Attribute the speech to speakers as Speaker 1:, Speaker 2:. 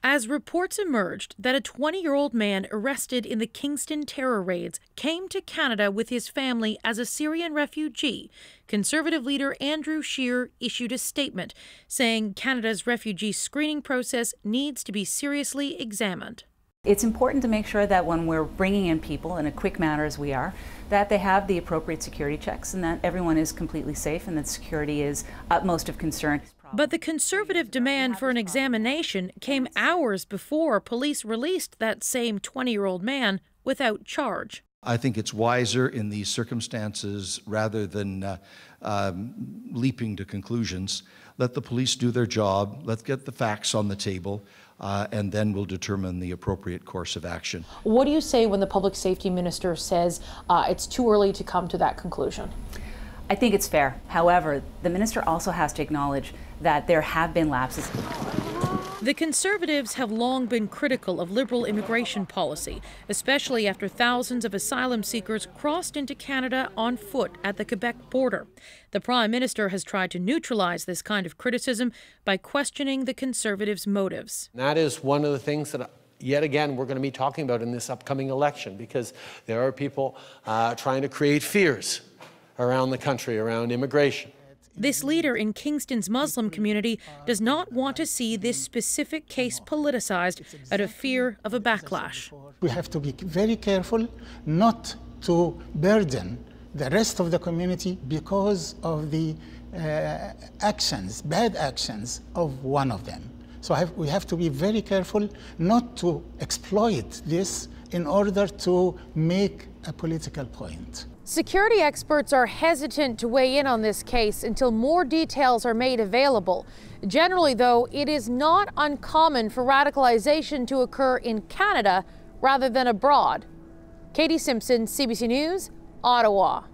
Speaker 1: As reports emerged that a 20-year-old man arrested in the Kingston terror raids came to Canada with his family as a Syrian refugee, Conservative leader Andrew Scheer issued a statement saying Canada's refugee screening process needs to be seriously examined.
Speaker 2: It's important to make sure that when we're bringing in people in a quick manner as we are, that they have the appropriate security checks and that everyone is completely safe and that security is utmost of concern.
Speaker 1: But the Conservative demand for an examination came hours before police released that same 20-year-old man without charge.
Speaker 3: I think it's wiser in these circumstances, rather than leaping to conclusions, let the police do their job, let's get the facts on the table, and then we'll determine the appropriate course of action.
Speaker 4: What do you say when the public safety minister says it's too early to come to that conclusion?
Speaker 2: I think it's fair. However, the minister also has to acknowledge that there have been lapses.
Speaker 1: The Conservatives have long been critical of Liberal immigration policy, especially after thousands of asylum seekers crossed into Canada on foot at the Quebec border. The Prime Minister has tried to neutralize this kind of criticism by questioning the Conservatives' motives.
Speaker 5: That is one of the things that yet again we're going to be talking about in this upcoming election, because there are people trying to create fears around the country, around immigration.
Speaker 1: This leader in Kingston's Muslim community does not want to see this specific case politicized out of fear of a backlash.
Speaker 6: We have to be very careful not to burden the rest of the community because of the bad actions of one of them. So we have to be very careful not to exploit this in order to make a political point.
Speaker 4: Security experts are hesitant to weigh in on this case until more details are made available. Generally, though, it is not uncommon for radicalization to occur in Canada rather than abroad. Katie Simpson, CBC News, Ottawa.